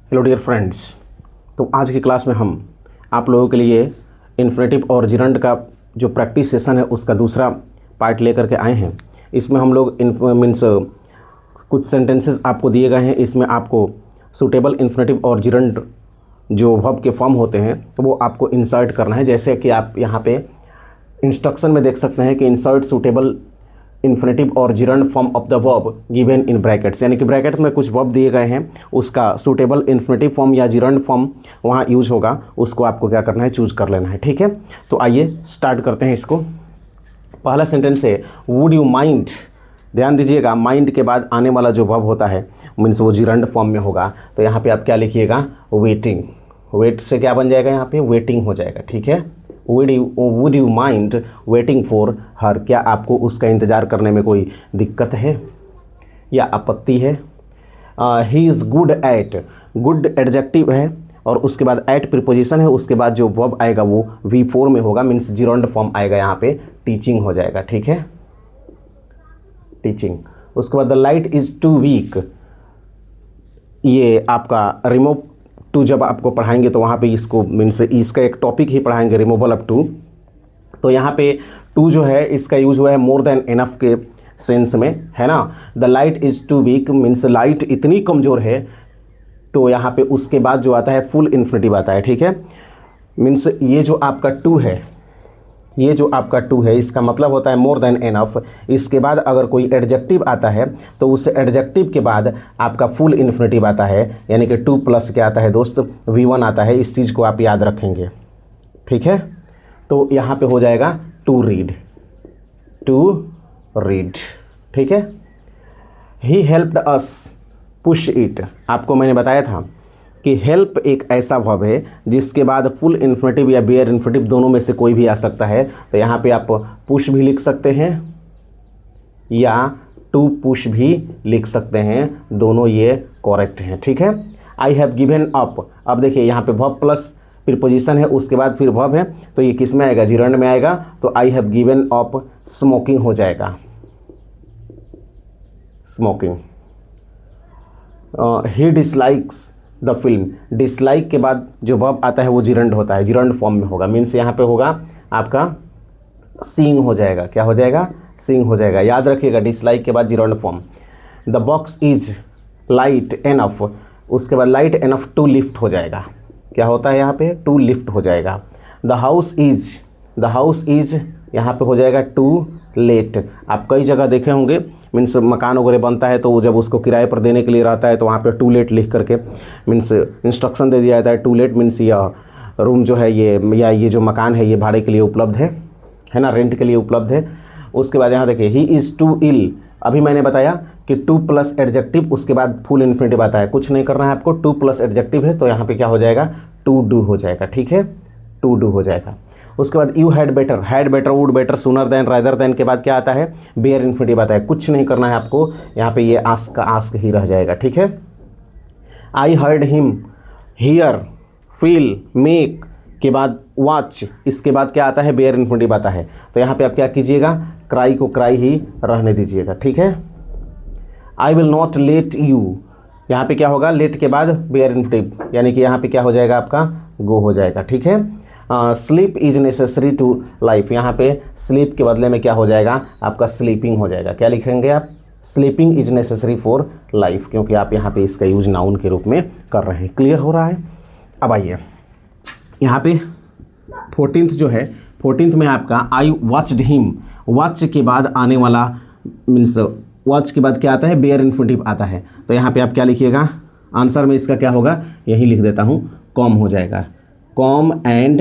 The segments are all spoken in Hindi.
Hello dear friends. तो आज की क्लास में हम आप लोगों के लिए इन्फिनेटिव और जिरंड का जो प्रैक्टिस सेशन है उसका दूसरा पार्ट लेकर के आए हैं। इसमें हम लोग कुछ सेंटेंसेस आपको दिए गए हैं। इसमें आपको सूटेबल इन्फिनेटिव और जिरंड जो वर्ब के फॉर्म होते हैं तो वो आपको इंसर्ट करना है। जैसे कि आप यहाँ पे इंस्ट्रक्शन में देख सकते हैं कि इंसर्ट सूटेबल इन्फिनेटिव और gerund form of the verb given in brackets, यानी कि ब्रैकेट में कुछ वर्ब दिए गए हैं, उसका सूटेबल इन्फिनेटिव फॉर्म या जिरंड फॉर्म वहाँ यूज होगा, उसको आपको क्या करना है, चूज कर लेना है। ठीक है, तो आइए स्टार्ट करते हैं इसको। पहला सेंटेंस है वुड यू माइंड। ध्यान दीजिएगा, माइंड के बाद आने वाला जो वर्ब होता है मीन्स वो जिरंड फॉर्म में होगा। तो यहाँ पे आप क्या लिखिएगा, वेटिंग। वेट से क्या बन जाएगा, यहाँ पे वेटिंग हो जाएगा। ठीक है, would you mind waiting for her. क्या आपको उसका इंतज़ार करने में कोई दिक्कत है या आपत्ति है। He is good at. Good adjective है और उसके बाद एट प्रीपोजिशन है, उसके बाद जो वर्ब आएगा वो V4 में होगा, मीन्स जिरंड फॉर्म आएगा यहाँ पे, टीचिंग हो जाएगा। ठीक है, टीचिंग। उसके बाद the light is too weak. ये आपका रिमूव टू जब आपको पढ़ाएंगे तो वहाँ पे इसको मीन्स इसका एक टॉपिक ही पढ़ाएंगे, रिमूवल ऑफ टू। तो यहाँ पे टू जो है इसका यूज हुआ है मोर देन इनफ के सेंस में, है ना। The light is too weak means light इतनी कमज़ोर है। तो यहाँ पे उसके बाद जो आता है फुल इन्फिनेटिव आता है। ठीक है, मीन्स ये जो आपका टू है, ये जो आपका टू है इसका मतलब होता है मोर देन इनफ। इसके बाद अगर कोई एडजेक्टिव आता है तो उस एडजेक्टिव के बाद आपका फुल इन्फिनेटिव आता है, यानी कि टू प्लस क्या आता है दोस्त, V1 आता है। इस चीज़ को आप याद रखेंगे। ठीक है, तो यहाँ पे हो जाएगा टू रीड, टू रीड। ठीक है, he helped us push it. आपको मैंने बताया था कि हेल्प एक ऐसा वर्ब है जिसके बाद फुल इन्फिनेटिव या बेयर इन्फिनेटिव दोनों में से कोई भी आ सकता है। तो यहाँ पे आप पुश भी लिख सकते हैं या टू पुश भी लिख सकते हैं, दोनों ये करेक्ट हैं। ठीक है, आई हैव गिवन अप। अब देखिए यहाँ पे वर्ब प्लस प्रीपोजिशन है, उसके बाद फिर वर्ब है, तो ये किस में आएगा, जिरंड में आएगा। तो I have given up smoking हो जाएगा, smoking. He dislikes the film. Dislike के बाद जो वर्ब आता है वो जिरंड होता है, जिरंड फॉर्म में होगा, मीन्स यहाँ पे होगा आपका सीइंग हो जाएगा। क्या हो जाएगा, सीइंग हो जाएगा। याद रखिएगा, डिसलाइक के बाद gerund form. The box is light enough, उसके बाद लाइट एनफ टू लिफ्ट हो जाएगा। क्या होता है यहाँ पे, टू लिफ्ट हो जाएगा। द हाउस इज यहाँ पे हो जाएगा टू लेट। आप कई जगह देखे होंगे, मीन्स मकान वगैरह बनता है तो जब उसको किराए पर देने के लिए रहता है तो वहाँ पे टू लेट लिख करके मीन्स इंस्ट्रक्शन दे दिया जाता है। टू लेट मीन्स यह रूम जो है ये या ये जो मकान है ये भाड़े के लिए उपलब्ध है ना, रेंट के लिए उपलब्ध है। उसके बाद यहाँ देखिए ही इज़ टू इल। अभी मैंने बताया कि टू प्लस एडजेक्टिव उसके बाद फुल इन्फिनेटिव आता है, कुछ नहीं करना है आपको। टू प्लस एडजेक्टिव है तो यहाँ पे क्या हो जाएगा, टू डू हो जाएगा। ठीक है, टू डू हो जाएगा। उसके बाद you had better, would better, sooner than, rather than के बाद क्या आता है, बेयर इन्फिनेटिव आता है। कुछ नहीं करना है आपको, यहाँ पे ये आस्क का आस्क ही रह जाएगा। ठीक है, I heard him, here, feel, make के बाद वॉच, इसके बाद क्या आता है, बेयर इन्फिनेटिव आता है। तो यहाँ पे आप क्या कीजिएगा, क्राई को क्राई ही रहने दीजिएगा। ठीक है, I will not let you, यहाँ पे क्या होगा, लेट के बाद बेयर इन्फिनेटिव, यानी कि यहाँ पे क्या हो जाएगा, आपका गो हो जाएगा। ठीक है, sleep is necessary to life, यहाँ पे स्लीप के बदले में क्या हो जाएगा, आपका स्लीपिंग हो जाएगा। क्या लिखेंगे आप, sleeping is necessary for life, क्योंकि आप यहाँ पे इसका यूज नाउन के रूप में कर रहे हैं। क्लियर हो रहा है। अब आइए यहाँ पे 14th जो है, 14th में आपका आई वॉच्ड हिम। वॉच के बाद आने वाला मीन्स वॉच के बाद क्या आता है, बेयर इन्फिनेटिव आता है। तो यहाँ पे आप क्या लिखिएगा, आंसर में इसका क्या होगा, यही लिख देता हूँ, कॉम हो जाएगा, कॉम एंड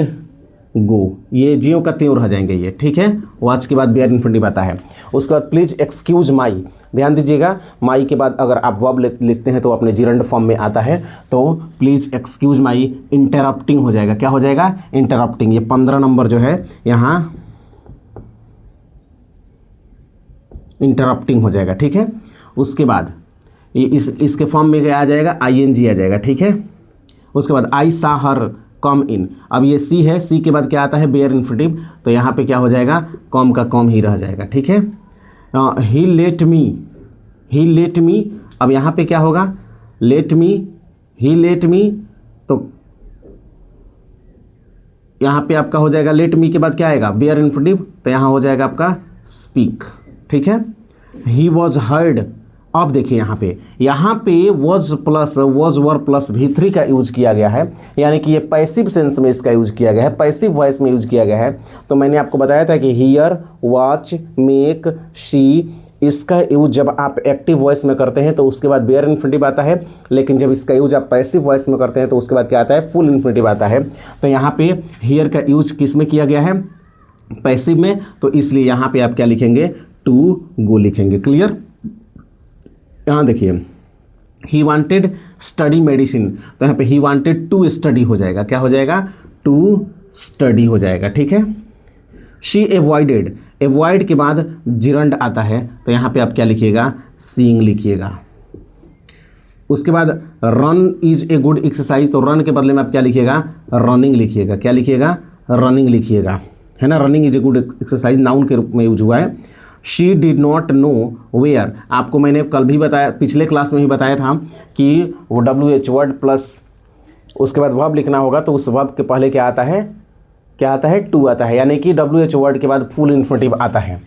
गो। ये जियो का त्यों रह जाएंगे ये। ठीक है, वॉच के बाद बेयर इन्फिनेटिव आता है। उसके बाद प्लीज़ एक्सक्यूज माई। ध्यान दीजिएगा, माई के बाद अगर आप वर्ब लिखते हैं तो अपने जिरंड फॉर्म में आता है। तो प्लीज़ एक्सक्यूज माई इंटरप्टिंग हो जाएगा। क्या हो जाएगा, इंटरप्टिंग। ये 15 नंबर जो है यहाँ इंटरप्टिंग हो जाएगा। ठीक है, उसके बाद इसके फॉर्म में क्या आ जाएगा, ING आ जाएगा। ठीक है, उसके बाद आई सा हर कम इन। अब ये सी है, सी के बाद क्या आता है, बेयर इन्फिनेटिव। तो यहाँ पे क्या हो जाएगा, कॉम का कॉम ही रह जाएगा। ठीक है, ही लेट मी। अब यहाँ पे क्या होगा, लेट मी ही लेट मी, तो यहाँ पे आपका हो जाएगा लेट मी के बाद क्या आएगा, बेयर इन्फिनिटिव, तो यहाँ हो जाएगा आपका स्पीक। ठीक है, ही वॉज हर्ड। अब देखिए यहाँ पे was plus was were plus V3 का यूज किया गया है, यानी कि ये पैसिव सेंस में इसका यूज किया गया है, पैसिव वॉइस में यूज किया गया है। तो मैंने आपको बताया था कि हियर, वॉच, मेक, सी, इसका यूज जब आप एक्टिव वॉइस में करते हैं तो उसके बाद बेयर इन्फिनिटिव आता है, लेकिन जब इसका यूज आप पैसिव वॉइस में करते हैं तो उसके बाद क्या आता है, फुल इन्फिनिटिव आता है। तो यहाँ पे हियर का यूज किस में किया गया है, पैसिव में, तो इसलिए यहाँ पे आप क्या लिखेंगे, टू गो लिखेंगे। क्लियर। यहाँ देखिए ही वांटेड स्टडी मेडिसिन, तो यहाँ पे ही वांटेड टू स्टडी हो जाएगा, क्या हो जाएगा, टू स्टडी हो जाएगा। ठीक है। शी एवॉइडेड, एवॉइड के बाद जिरंड आता है, तो यहाँ पे आप क्या लिखिएगा, सीइंग लिखिएगा। उसके बाद run is a good exercise, तो रन के बदले में आप क्या लिखिएगा, रनिंग लिखिएगा। क्या लिखिएगा, रनिंग लिखिएगा, है ना। Running is a good exercise noun के रूप में यूज हुआ है। She did not know where, आपको मैंने कल भी बताया, पिछले क्लास में ही बताया था कि वो WH वर्ड प्लस उसके बाद वर्ब लिखना होगा, तो उस वर्ब के पहले क्या आता है, टू आता है, यानी कि WH वर्ड के बाद फुल इन्फिनिटिव आता है।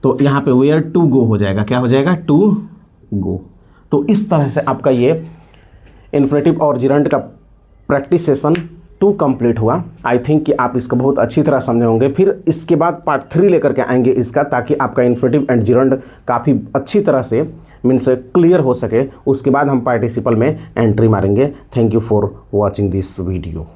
तो यहाँ पे वेयर टू गो हो जाएगा, क्या हो जाएगा, टू गो। तो इस तरह से आपका ये इन्फिनिटिव और जिरंड का प्रैक्टिस सेशन 2 कंप्लीट हुआ। आई थिंक कि आप इसको बहुत अच्छी तरह समझे होंगे। फिर इसके बाद पार्ट 3 लेकर के आएंगे इसका, ताकि आपका इन्फिनिटिव एंड जिरंड काफ़ी अच्छी तरह से मीन्स क्लियर हो सके। उसके बाद हम पार्टिसिपल में एंट्री मारेंगे। Thank you for watching this video.